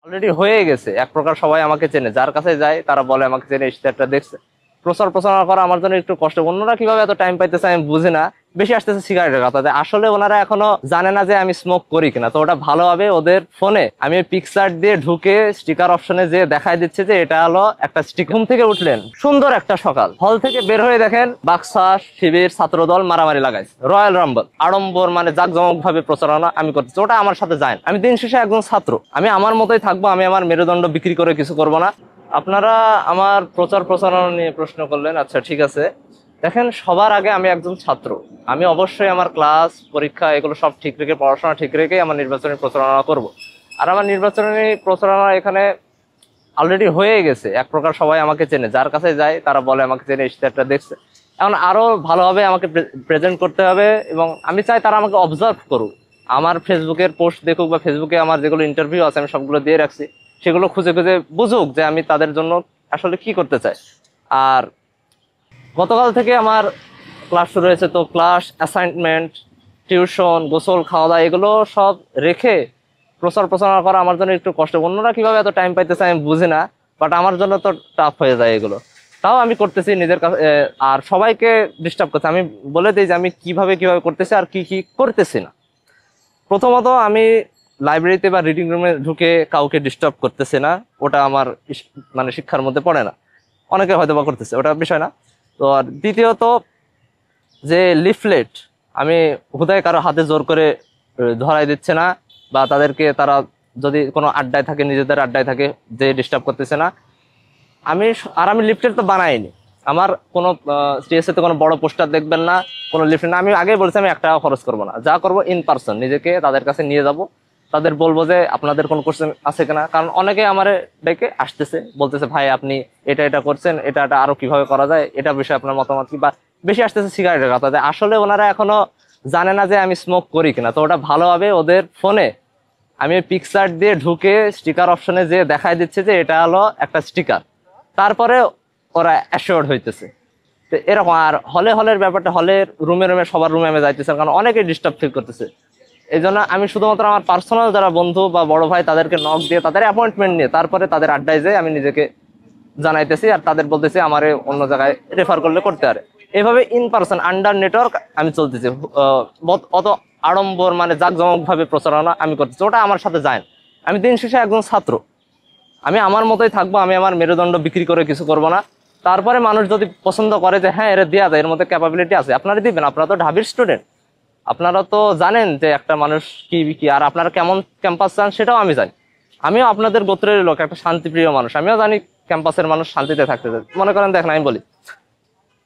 Already হয়ে গেছে এক প্রকার, সবাই আমাকে চেনে, যার কাছে যায় তারা বলে আমাকে চেনে, ইশতেহারটা দেখছে। প্রচারণা করা আমার জন্য একটু কষ্ট। অন্যরা কিভাবে এত টাইম পাইতেছে আমি বুঝি না। বেশি আসতেছে সিগারেটের কথা, আসলে ওনারা এখনো জানে না যে আমি স্মোক করি কিনা। তো ওটা ভালো হবে ওদের ফোনে আমি পিকচার দিয়ে ঢুকে স্টিকার অপশনে যে দেখাই দিচ্ছে যে এটা হলো একটা স্টিক। ঘুম থেকে উঠলেন, সুন্দর একটা সকাল, হল থেকে বের হয়ে দেখেন বাকশাল শিবির ছাত্রদল মারামারি লাগাইছে, রয়্যাল রাম্বল আড়ম্বর মানে জাঁকজমক ভাবে প্রচারণা আমি করতেছি। ওটা আমার সাথে যায় না। আমি দিন শেষে একজন ছাত্র, আমি আমার মতোই থাকবো, আমি আমার মেরুদণ্ড বিক্রি করে কিছু করব না। আপনারা আমার প্রচারণা নিয়ে প্রশ্ন করলেন, আচ্ছা ঠিক আছে। দেখেন, সবার আগে আমি একজন ছাত্র, আমি অবশ্যই আমার ক্লাস পরীক্ষা এগুলো সব ঠিক রেখে, পড়াশোনা ঠিক রেখে আমার নির্বাচনী প্রচারণা করব। আর আমার নির্বাচনী প্রচারণা এখানে অলরেডি হয়ে গেছে এক প্রকার, সবাই আমাকে চেনে, যার কাছে যায় তারা বলে আমাকে চেনে, ইশতেহারটা দেখছে। এখন আরো ভালোভাবে আমাকে প্রেজেন্ট করতে হবে এবং আমি চাই তারা আমাকে অবজার্ভ করুক, আমার ফেসবুকের পোস্ট দেখুক বা ফেসবুকে আমার যেগুলো ইন্টারভিউ আছে আমি সবগুলো দিয়ে রাখছি, সেগুলো খুঁজে খুঁজে বুঝুক যে আমি তাদের জন্য আসলে কি করতে চাই। আর গতকাল থেকে আমার ক্লাস শুরু হয়েছে, তো ক্লাস, অ্যাসাইনমেন্ট, টিউশন, গোসল, খাওয়া দাওয়া এগুলো সব রেখে প্রচারণা করা আমার জন্য একটু কষ্ট। অন্যরা কিভাবে এত টাইম পাইতেছে আমি বুঝি না, বাট আমার জন্য তো টাফ হয়ে যায় এগুলো। তাও আমি করতেছি নিজের কাছে, আর সবাইকে ডিস্টার্ব করছে। আমি বলে দিই যে আমি কিভাবে করতেছি আর কি কি করতেছি না। প্রথমত, আমি লাইব্রেরিতে বা রিডিং রুমে ঢুকে কাউকে ডিস্টার্ব করতেছি না, ওটা আমার মানে শিক্ষার মধ্যে পড়ে না। অনেকে হয়তো বা করতেছে, ওটা বিষয় না। তো আর দ্বিতীয়ত, যে লিফলেট আমি হুদায় কারো হাতে জোর করে ধরাই দিচ্ছে না, বা তাদেরকে তারা যদি কোনো আড্ডায় থাকে, নিজেদের আড্ডায় থাকে, যে ডিস্টার্ব করতেছে না। আমি লিফলেট তো বানাইনি, আমার কোনো সিএসএ তে কোনো বড় পোস্টার দেখবেন না, কোনো লিফলেট না। আমি আগেই বলছি আমি 1 টাকা খরচ করবো না, যা করবো ইন পার্সন নিজেকে তাদের কাছে নিয়ে যাব, তাদের বলবো যে আপনাদের কোনো কোশ্চেন আছে কিনা। কারণ অনেকে আমার ডেকে আসতেছে, বলতেছে ভাই আপনি এটা করছেন, এটা আরো কিভাবে করা যায়, এটা বিষয়ে আপনার মতামত কি। বা বেশি আসতেছে সিগারেটের কথা, আসলে ওনারা এখনো জানে না যে আমি স্মোক করি কিনা। তো ওটা ভালো হবে ওদের ফোনে আমি পিকচার দিয়ে ঢুকে স্টিকার অপশনে যে দেখাই দিচ্ছে যে এটা হলো একটা স্টিকার, তারপরে ওরা অ্যাসিওর্ড হইতেছে। তো এরকম। আর হলের ব্যাপারটা, হলের রুমে সবার রুমে আমি যাইতেছে, কারণ অনেকে ডিস্টার্ব ফিল করতেছে। এই জন্য আমি শুধুমাত্র আমার পার্সোনাল যারা বন্ধু বা বড় ভাই তাদেরকে নক দিয়ে তাদের অ্যাপয়েন্টমেন্ট নিয়ে তারপরে তাদের আড্ডায় যেয়ে আমি নিজেকে জানাইতেছি, আর তাদের বলতেছি আমার অন্য জায়গায় রেফার করলে করতে পারে। এভাবে ইন পার্সন আন্ডার নেটওয়ার্ক আমি চলতেছি। অত আড়ম্বর মানে জাঁকজমক ভাবে প্রচারণা আমি করতেছি, ওটা আমার সাথে যায় না। আমি দিন শেষে একজন ছাত্র, আমি আমার মতোই থাকবো, আমি আমার মেরুদণ্ড বিক্রি করে কিছু করব না। তারপরে মানুষ যদি পছন্দ করে যে হ্যাঁ এর দেওয়া যায়, এর মধ্যে ক্যাপাবিলিটি আছে, আপনারা দিবেন। আপনারা তো ঢাবির স্টুডেন্ট, আপনারা তো জানেন যে একটা মানুষ কি আর আপনারা কেমন ক্যাম্পাস চান সেটাও আমি জানি। আমিও আপনাদের গোত্রের লোক, একটা শান্তিপ্রিয় মানুষ, আমিও জানি ক্যাম্পাসের মানুষ শান্তিতে থাকতে চায়। মনে করেন দেখেন, আমি বলি,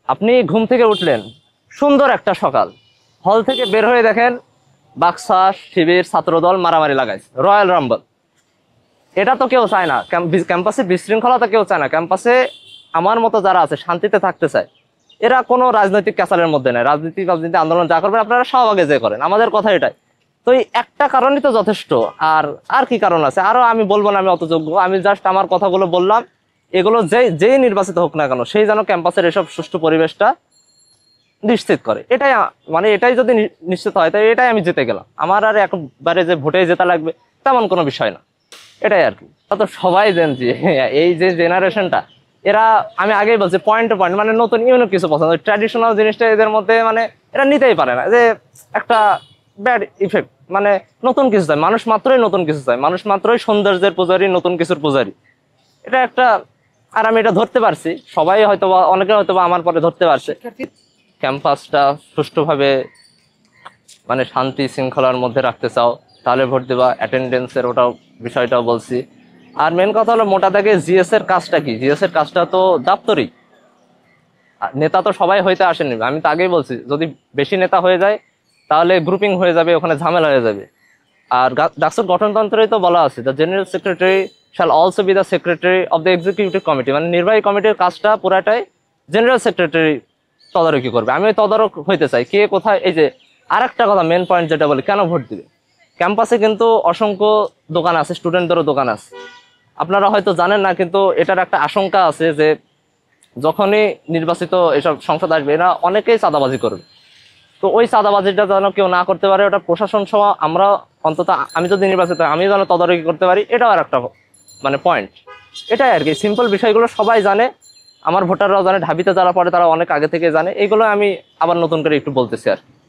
আপনি ঘুম থেকে উঠলেন, সুন্দর একটা সকাল, হল থেকে বের হয়ে দেখেন বাকশাল শিবির ছাত্রদল মারামারি লাগাইছে, রয়্যাল রাম্বল। এটা তো কেউ চায় না, ক্যাম্পাসে বিশৃঙ্খলতা কেউ চায় না। ক্যাম্পাসে আমার মতো যারা আছে শান্তিতে থাকতে চায়, এরা কোনো রাজনৈতিক ক্যাসালের মধ্যে নেই। রাজনীতি আন্দোলন যা করবেন আপনারা সবাগে যে করেন, আমাদের কথা এটাই। তো এই একটা কারণই তো যথেষ্ট। আর কি কারণ আছে? আরো আমি বলবো না, আমি অত যোগ্য। আমি জাস্ট আমার কথাগুলো বললাম, এগুলো যেই নির্বাচিত হোক না কেন, সেই যেন ক্যাম্পাসের এসব সুষ্ঠু পরিবেশটা নিশ্চিত করে। এটাই মানে এটাই যদি নিশ্চিত হয় তাই এটাই আমি জিতে গেলাম। আমার আর একবারে যে ভোটে জেতা লাগবে তেমন কোনো বিষয় না, এটাই আর কি। তো সবাই জানছি এই যে জেনারেশনটা, এরা আমি আগেই বলছি পয়েন্ট টু পয়েন্ট, মানে নতুন ইউনিক কিছু পছন্দ, ট্র্যাডিশনাল জিনিসটা এদের মধ্যে মানে এরা নিতেই পারে না। যে একটা ব্যাড ইফেক্ট, মানে নতুন কিছু চাই, মানুষ মাত্রই নতুন কিছু চাই, মানুষ মাত্রই সৌন্দর্যের পূজারী, নতুন কিছুর পূজারী। এটা একটা, আর আমি এটা ধরতে পারছি, সবাই হয়তো বা অনেকে হয়তো বা আমার পরে ধরতে পারছে। ক্যাম্পাসটা সুষ্ঠুভাবে মানে শান্তি শৃঙ্খলার মধ্যে রাখতে চাও তাহলে ভোট দেবা। অ্যাটেন্ডেন্সের ওটাও বিষয়টাও বলছি। আর মেন কথা হলো মোটা দাগে জিএস এর কাজটা কি, জিএস এর কাজটা তো দাপ্তরিক। নেতা তো সবাই হইতে আসেনি, আমি তো আগেই বলছি যদি বেশি নেতা হয়ে যায় তাহলে গ্রুপিং হয়ে যাবে, ওখানে ঝামেলা হয়ে যাবে। আর ডাকসুর গঠনতন্ত্রেই তো বলা আছে, the general secretary shall also be the secretary of the executive committee, মানে নির্বাহী কমিটির কাজটা পুরাটাই জেনারেল সেক্রেটারি তদারকি করবে। আমি ওই তদারক হইতে চাই, কে কোথায়। এই যে আরেকটা কথা, মেন পয়েন্ট যেটা বলি, কেন ভোট দিবে। ক্যাম্পাসে কিন্তু অসংখ্য দোকান আছে, স্টুডেন্টদেরও দোকান আছে, আপনারা হয়তো জানেন না, কিন্তু এটার একটা আশঙ্কা আছে যে যখনই নির্বাচিত এসব সংসদ আসবে এরা অনেকেই চাঁদাবাজি করবে। তো ওই চাঁদাবাজিটা যেন কেউ না করতে পারে, ওটা প্রশাসন সহ আমরা অন্তত, আমি যদি নির্বাচিত আমি যেন তদারকি করতে পারি, এটাও আর একটা মানে পয়েন্ট। এটাই আর কি, সিম্পল বিষয়গুলো সবাই জানে, আমার ভোটাররাও জানে, ঢাবিতে যারা পড়ে তারা অনেক আগে থেকে জানে। এগুলো আমি আবার নতুন করে একটু বলতেছি আর কি।